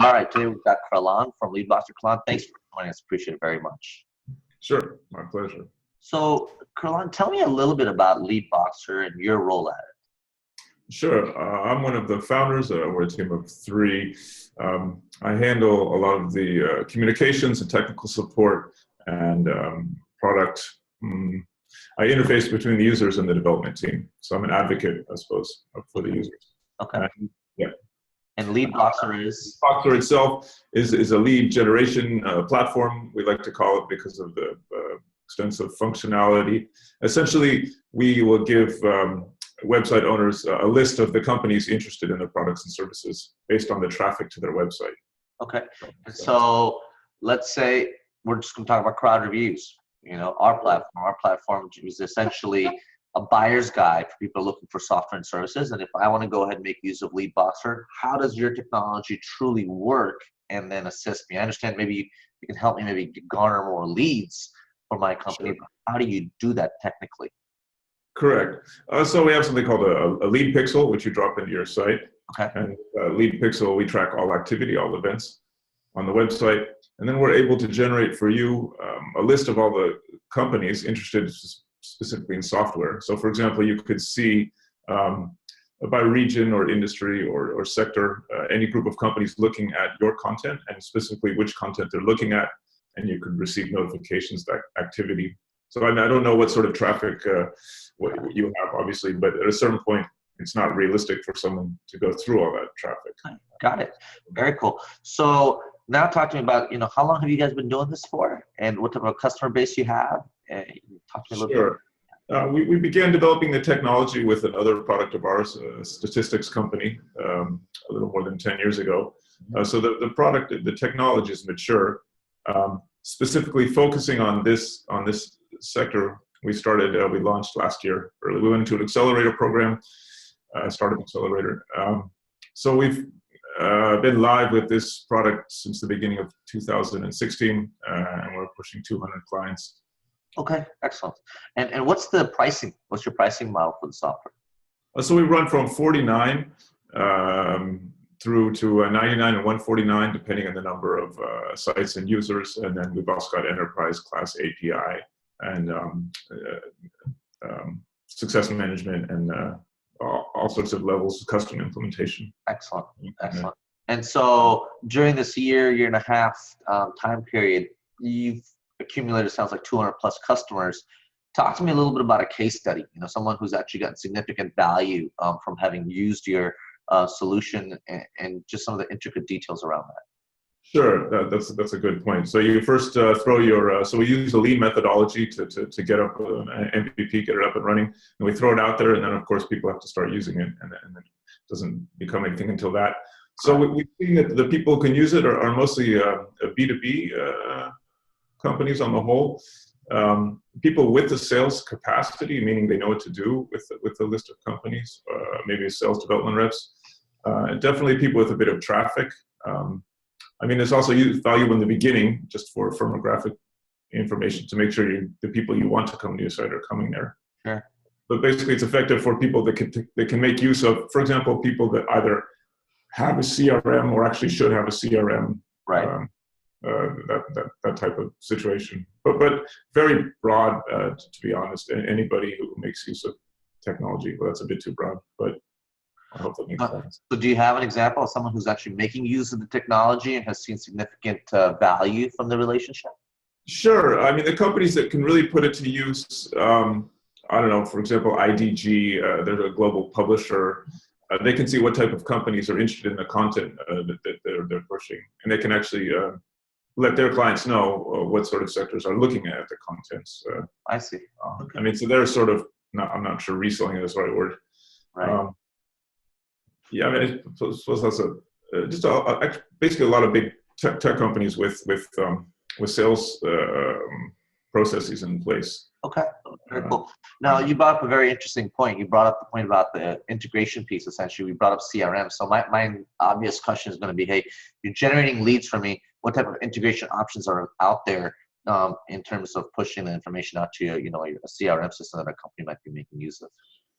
All right, today we've got Cralan from Leadboxer. Cralan, thanks for joining us. Appreciate it very much. Sure, my pleasure. So, Cralan, tell me a little bit about Leadboxer and your role at it. Sure, I'm one of the founders. We're a team of three. I handle a lot of the communications and technical support and product. I interface between the users and the development team. So I'm an advocate, I suppose, for the users. Okay. Yeah. And Leadboxer is? Leadboxer itself is a lead generation platform, we like to call it, because of the extensive functionality. Essentially, we will give website owners a list of the companies interested in their products and services based on the traffic to their website. Okay. So let's say we're just going to talk about crowd reviews. You know, our platform is essentially a buyer's guide for people looking for software and services. And if I want to go ahead and make use of Leadboxer, how does your technology truly work and then assist me? I understand maybe you can help me maybe garner more leads for my company. Sure. But how do you do that technically? Correct. So we have something called a lead pixel, which you drop into your site. Okay. And lead pixel, we track all activity, all events on the website. And then we're able to generate for you a list of all the companies interested specifically in software. So for example, you could see by region or industry or sector, any group of companies looking at your content and specifically which content they're looking at, and you could receive notifications that activity. So I don't know what sort of traffic what you have, obviously, but at a certain point, it's not realistic for someone to go through all that traffic. Got it. Very cool. So now talk to me about, how long have you guys been doing this for and what type of customer base you have? Talk to me a little bit. We began developing the technology with another product of ours, a statistics company, a little more than 10 years ago. So the product, the technology is mature. Specifically focusing on this sector, we launched last year early. We went into an accelerator program, startup accelerator. So we've been live with this product since the beginning of 2016, and we're pushing 200 clients. Okay, excellent. And what's the pricing? What's your pricing model for the software? So we run from 49 through to 99 and 149, depending on the number of sites and users. And then we've also got enterprise class API and success management and all sorts of levels of custom implementation. Excellent, excellent. And so during this year and a half time period, you've accumulated, sounds like 200 plus customers. Talk to me a little bit about a case study, someone who's actually gotten significant value from having used your solution and just some of the intricate details around that. Sure, that's a good point. So you first throw your, so we use the lean methodology to get up an MVP, get it up and running, and we throw it out there, and then of course people have to start using it, and then it doesn't become anything until that. So we've seen that the people who can use it are mostly B2B companies on the whole. People with the sales capacity, meaning they know what to do with the list of companies, maybe sales development reps. Definitely people with a bit of traffic. There's also value in the beginning, just for firmographic information to make sure the people you want to come to your site are coming there. Sure. But basically, it's effective for people that can make use of, for example, people that either have a CRM or actually should have a CRM. Right. That type of situation, but very broad, to be honest. Anybody who makes use of technology, well, that's a bit too broad, but I hope that makes sense. So do you have an example of someone who's actually making use of the technology and has seen significant value from the relationship? Sure. The companies that can really put it to use, I don't know, for example, IDG, they're a global publisher. They can see what type of companies are interested in the content that they're pushing, and they can actually let their clients know what sort of sectors are looking at the contents. I see. Okay. So they're sort of, I'm not sure reselling is the right word. Right. I suppose that's basically a lot of big tech companies with sales processes in place. Okay, very cool. Now, you brought up a very interesting point. You brought up the point about the integration piece, essentially. We brought up CRM. So my obvious question is going to be, hey, you're generating leads for me. What type of integration options are out there in terms of pushing the information out to your CRM system that a company might be making use of?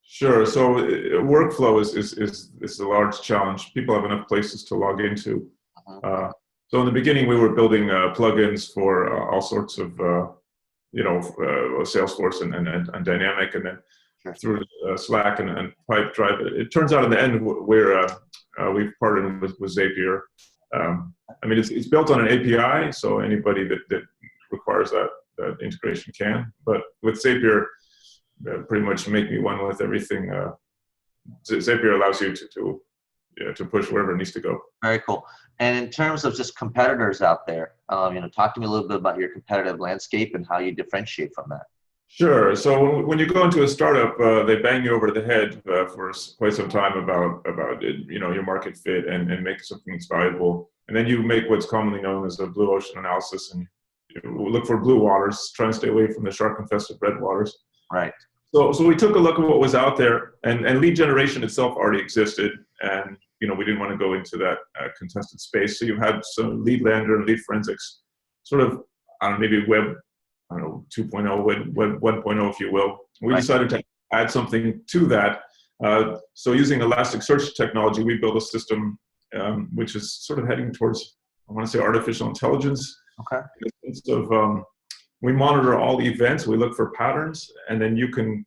Sure. So workflow is a large challenge. People have enough places to log into. So in the beginning, we were building plugins for all sorts of, Salesforce and Dynamic, and then through Slack and Pipedrive. It turns out in the end, we've partnered with Zapier. It's built on an API, so anybody that requires that integration can. But with Zapier, pretty much make me one with everything. Zapier allows you to push wherever it needs to go. Very cool. And in terms of just competitors out there, talk to me a little bit about your competitive landscape and how you differentiate from that. Sure. So when you go into a startup, they bang you over the head for quite some time about your market fit and make something that's valuable. And then you make what's commonly known as a blue ocean analysis, and look for blue waters, try and stay away from the shark-infested red waters. Right. So we took a look at what was out there, and lead generation itself already existed, and we didn't want to go into that contested space. So you had some lead lander and lead forensics, sort of, maybe web 2.0, web 1.0, if you will. We decided to add something to that. So using Elasticsearch technology, we built a system which is sort of heading towards, I want to say, artificial intelligence. Okay. In the sense of, we monitor all the events, we look for patterns, and then you can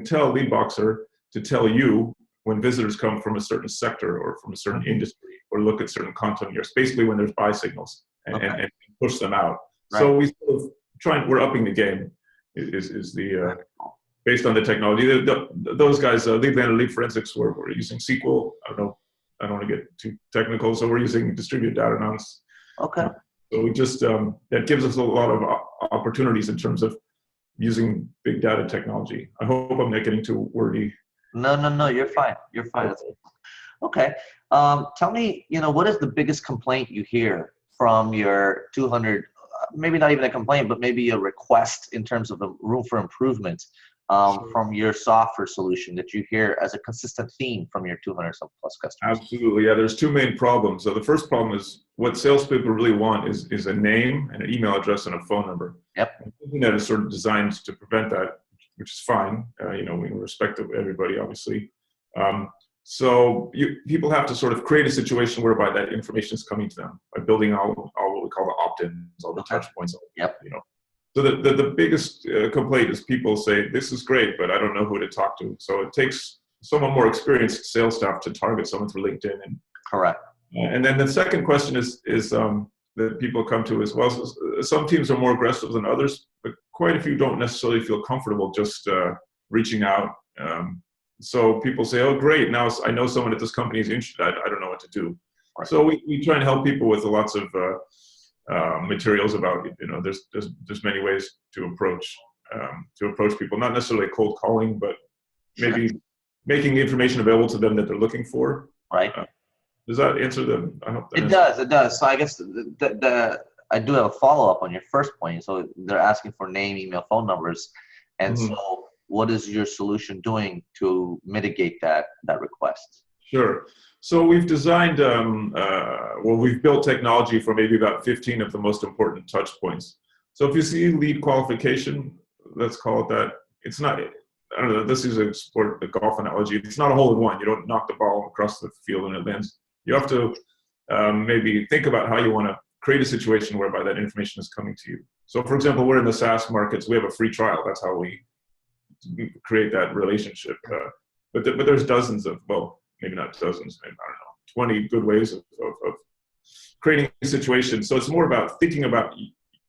tell Leadboxer to tell you when visitors come from a certain sector or from a certain industry, or look at certain content here. It's basically when there's buy signals and push them out. Right. So we sort of we're upping the game. Is the based on the technology. Those guys, lead lander, lead forensics, were using SQL. I don't want to get too technical, so we're using distributed data analysis. Okay. So we just that gives us a lot of opportunities in terms of using big data technology. I hope I'm not getting too wordy. No, you're fine. You're fine. Okay. Tell me, what is the biggest complaint you hear from your 200, maybe not even a complaint, but maybe a request in terms of a room for improvement from your software solution that you hear as a consistent theme from your 200 plus customers? Absolutely. Yeah, there's two main problems. So the first problem is what salespeople really want is a name and an email address and a phone number. Yep. And the internet is sort of designed to prevent that, which is fine. We respect everybody, obviously. So people have to sort of create a situation whereby that information is coming to them by building all what we call the opt-ins, all the touch points. Yep. So the biggest complaint is people say, this is great, but I don't know who to talk to. So it takes someone more experienced sales staff to target someone through LinkedIn. Correct. And then the second question is that people come to as well. So some teams are more aggressive than others, but quite a few don't necessarily feel comfortable just reaching out. So people say, oh, great, now I know someone at this company is interested. I don't know what to do. Right. So we try and help people with lots of materials about, there's many ways to approach people, not necessarily cold calling, but maybe making the information available to them that they're looking for. Right. Does that answer them? I hope that it does. So I guess I do have a follow-up on your first point. So they're asking for name, email, phone numbers. And so what is your solution doing to mitigate that request? Sure. So we've designed, we've built technology for maybe about 15 of the most important touch points. So if you see lead qualification, let's call it that, it's not, I don't know, this is a golf analogy. It's not a hole in one. You don't knock the ball across the field and it lands. You have to maybe think about how you want to create a situation whereby that information is coming to you. So for example, we're in the SaaS markets. We have a free trial. That's how we create that relationship. But there's dozens of, well, maybe not dozens, maybe, I don't know, 20 good ways of creating a situation. So it's more about thinking about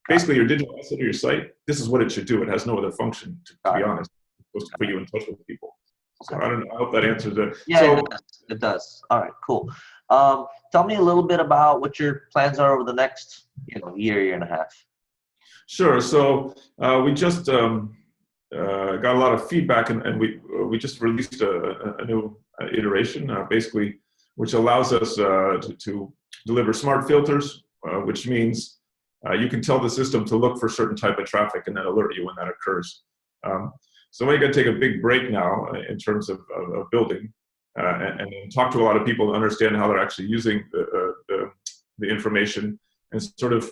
basically your digital asset or your site. This is what it should do. It has no other function, to be honest. It's supposed to put you in touch with people. So I don't know. I hope that answers it. Yeah, so, it does. All right, cool. Tell me a little bit about what your plans are over the next year and a half. Sure. So we just got a lot of feedback, and we just released a new iteration, basically, which allows us to deliver smart filters, which means you can tell the system to look for certain type of traffic and then alert you when that occurs. So we're going to take a big break now in terms of building and talk to a lot of people to understand how they're actually using the information and sort of,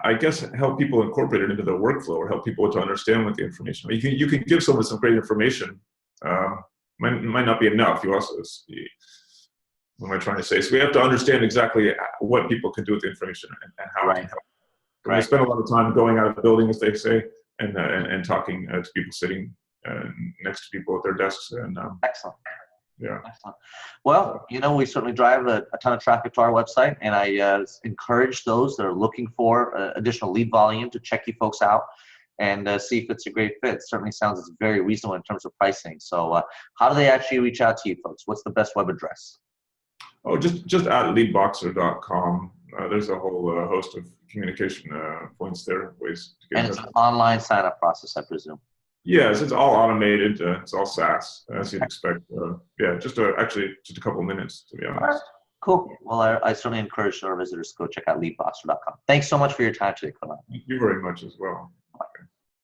I guess, help people incorporate it into their workflow or help people to understand what the information. You can give someone some great information. Might not be enough. You also what am I trying to say? So we have to understand exactly what people can do with the information and how it can help. So we spend a lot of time going out of the building, as they say, and talking to people sitting next to people at their desks. And Excellent. yeah. Excellent. Well, we certainly drive a ton of traffic to our website, and I encourage those that are looking for additional lead volume to check you folks out and see if it's a great fit. Certainly sounds it's very reasonable in terms of pricing. So how do they actually reach out to you folks? What's the best web address? Oh, just at leadboxer.com. There's a whole host of communication points there, ways to get And it's an online sign-up process, I presume. Yes, it's all automated. It's all SaaS, as you'd expect. Yeah, actually just a couple of minutes, to be honest. Right. Cool. Well, I certainly encourage our visitors to go check out leadboxer.com. Thanks so much for your time today, Cralan. Thank you very much as well.